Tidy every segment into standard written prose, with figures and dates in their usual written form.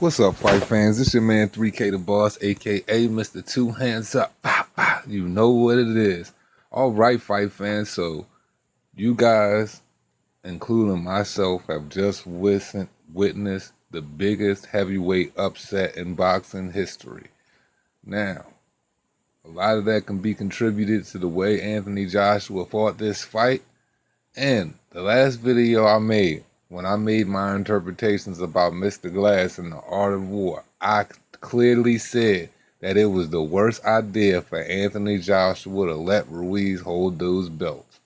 What's up, fight fans? This your man 3K the Boss, aka Mr. Two Hands Up. You know what it is. Alright, fight fans, so you guys, including myself, have just witnessed the biggest heavyweight upset in boxing history. Now, a lot of that can be contributed to the way Anthony Joshua fought this fight, and the last video I made, when I made my interpretations about Mr. Glass and the Art of War, I clearly said that it was the worst idea for Anthony Joshua to let Ruiz hold those belts.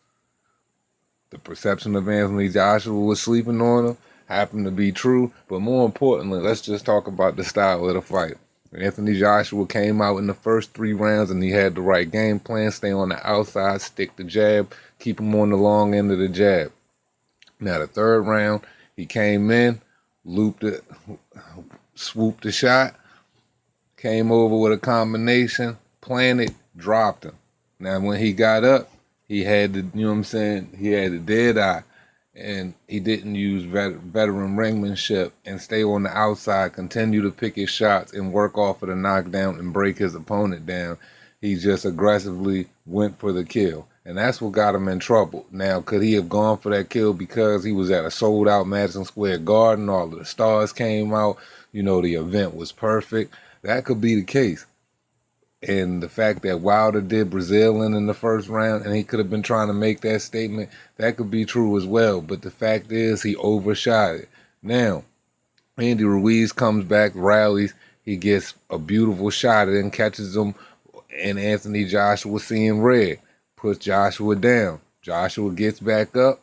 The perception of Anthony Joshua was sleeping on him happened to be true, but more importantly, let's just talk about the style of the fight. Anthony Joshua came out in the first 3 rounds and he had the right game plan: stay on the outside, stick the jab, keep him on the long end of the jab. Now the 3rd round, he came in, looped it, swooped the shot, came over with a combination, planted, dropped him. Now when he got up, he had the, you know what I'm saying, he had the dead eye, and he didn't use veteran ringmanship and stay on the outside, continue to pick his shots and work off of the knockdown and break his opponent down. He just aggressively went for the kill. And that's what got him in trouble. Now, could he have gone for that kill because he was at a sold-out Madison Square Garden, all of the stars came out, you know, the event was perfect? That could be the case. And the fact that Wilder did Brazilian in the 1st round and he could have been trying to make that statement, that could be true as well. But the fact is, he overshot it. Now, Andy Ruiz comes back, rallies, he gets a beautiful shot and catches him, and Anthony Joshua seeing red. Puts Joshua down. Joshua gets back up.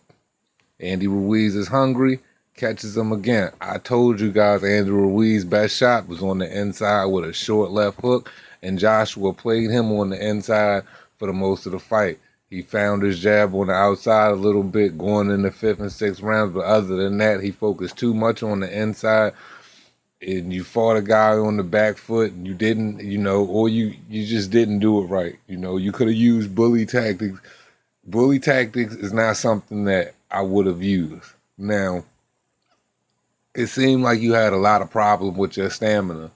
Andy Ruiz is hungry. Catches him again. I told you guys Andy Ruiz's best shot was on the inside with a short left hook, and Joshua played him on the inside for the most of the fight. He found his jab on the outside a little bit going in the 5th and 6th rounds, but other than that, he focused too much on the inside. And you fought a guy on the back foot, and you didn't, you know, or you just didn't do it right. You know, you could have used bully tactics. Bully tactics is not something that I would have used. Now, it seemed like you had a lot of problems with your stamina,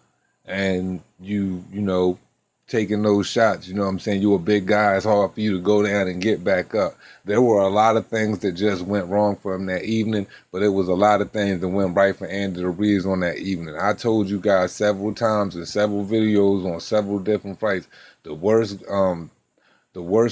and you know, taking those shots, you know what I'm saying? You're a big guy. It's hard for you to go down and get back up. There were a lot of things that just went wrong for him that evening, but it was a lot of things that went right for Andy Ruiz on that evening. I told you guys several times in several videos on several different fights, the worst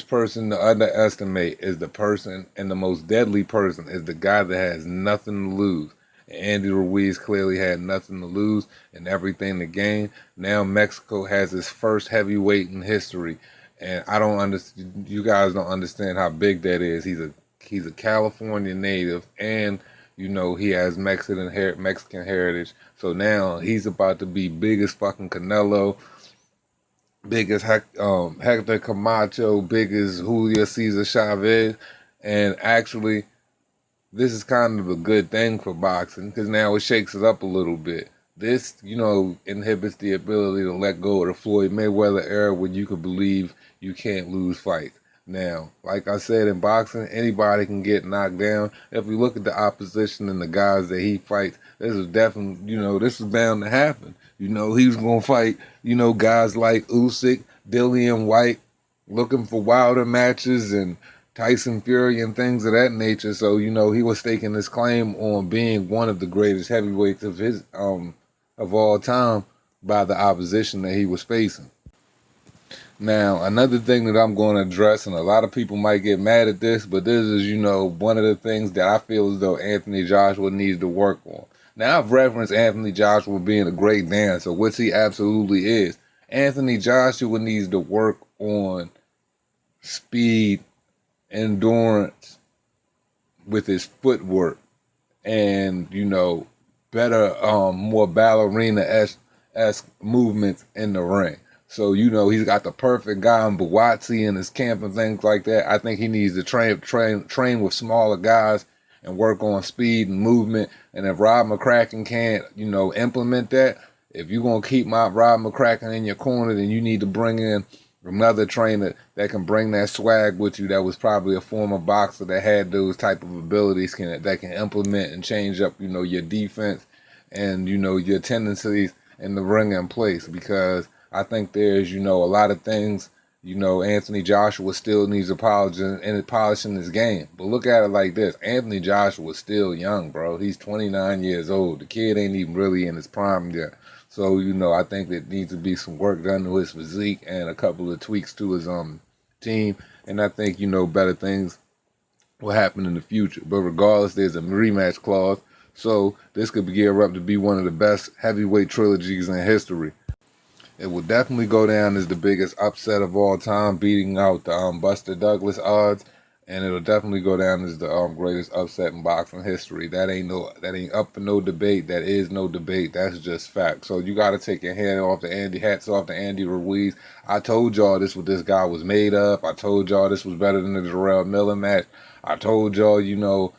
person to underestimate is the person, and the most deadly person is the guy that has nothing to lose. Andy Ruiz clearly had nothing to lose and everything to gain. Now Mexico has its first heavyweight in history, and I don't understand. You guys don't understand how big that is. He's a California native, and you know he has Mexican heritage. So now he's about to be big as fucking Canelo, big as Hector Camacho, big as Julio Cesar Chavez, and actually, this is kind of a good thing for boxing because now it shakes it up a little bit. This, you know, inhibits the ability to let go of the Floyd Mayweather era where you could believe you can't lose fights. Now, like I said, in boxing, anybody can get knocked down. If we look at the opposition and the guys that he fights, this is definitely, you know, this is bound to happen. You know, he was going to fight, you know, guys like Usyk, Dillian White, looking for Wilder matches, and Tyson Fury and things of that nature. So, you know, he was staking his claim on being one of the greatest heavyweights of his of all time by the opposition that he was facing. Now, another thing that I'm going to address, and a lot of people might get mad at this, but this is, you know, one of the things that I feel as though Anthony Joshua needs to work on. Now, I've referenced Anthony Joshua being a great dancer, which he absolutely is. Anthony Joshua needs to work on speed, endurance with his footwork, and, you know, better, more ballerina-esque movements in the ring. So, you know, he's got the perfect guy in Buatsi in his camp and things like that. I think he needs to train with smaller guys and work on speed and movement. And if Rob McCracken can't, you know, implement that, if you're going to keep Rob McCracken in your corner, then you need to bring in another trainer that can bring that swag with you, that was probably a former boxer that had those type of abilities that can implement and change up, you know, your defense and, you know, your tendencies in the ring and place, because I think there's, you know, a lot of things, you know, Anthony Joshua still needs polishing and polishing his game. But look at it like this. Anthony Joshua is still young, bro. He's 29 years old. The kid ain't even really in his prime yet. So, you know, I think there needs to be some work done to his physique and a couple of tweaks to his team. And I think, you know, better things will happen in the future. But regardless, there's a rematch clause. So this could gear up to be one of the best heavyweight trilogies in history. It will definitely go down as the biggest upset of all time, beating out the Buster Douglas odds, and it'll definitely go down as the greatest upset in boxing history. That ain't up for no debate. That is no debate. That's just fact. So you got to take your hats off to Andy Ruiz. I told y'all this guy was made up. I told y'all this was better than the Jarrell Miller match. I told y'all, you know,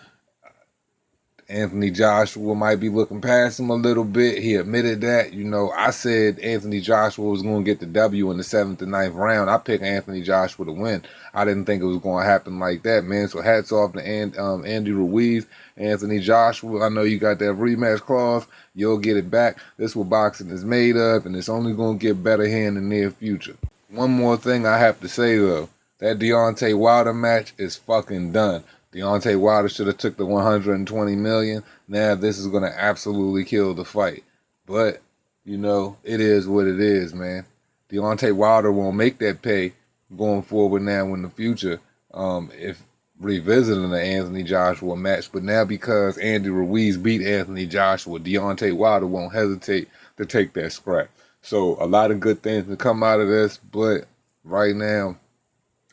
Anthony Joshua might be looking past him a little bit. He admitted that. You know, I said Anthony Joshua was going to get the W in the 7th and 9th round. I picked Anthony Joshua to win. I didn't think it was going to happen like that, man. So hats off to Andy Ruiz. Anthony Joshua, I know you got that rematch clause. You'll get it back. This is what boxing is made of, and it's only going to get better here in the near future. One more thing I have to say, though. That Deontay Wilder match is fucking done. Deontay Wilder should have took the $120 million. Now this is going to absolutely kill the fight. But, you know, it is what it is, man. Deontay Wilder won't make that pay going forward now in the future if revisiting the Anthony Joshua match. But now because Andy Ruiz beat Anthony Joshua, Deontay Wilder won't hesitate to take that scrap. So a lot of good things to come out of this. But right now,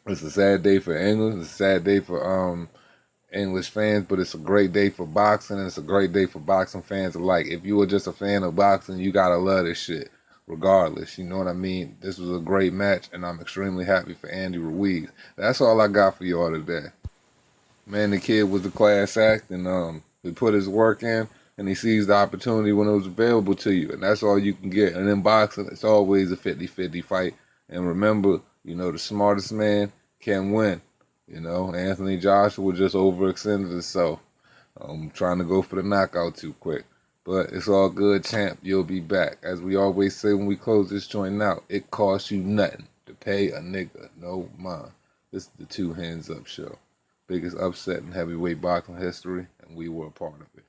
it's a sad day for England. It's a sad day for English fans, but it's a great day for boxing, and it's a great day for boxing fans alike. If you were just a fan of boxing, you gotta love this shit, regardless. You know what I mean? This was a great match, and I'm extremely happy for Andy Ruiz. That's all I got for y'all today. Man, the kid was a class act, and he put his work in, and he seized the opportunity when it was available to you, and that's all you can get. And in boxing, it's always a 50-50 fight. And remember, you know, the smartest man can win. You know, Anthony Joshua just overextended himself, trying to go for the knockout too quick. But it's all good, champ. You'll be back. As we always say when we close this joint out, it costs you nothing to pay a nigga no mind. This is the Two Hands Up Show. Biggest upset in heavyweight boxing history, and we were a part of it.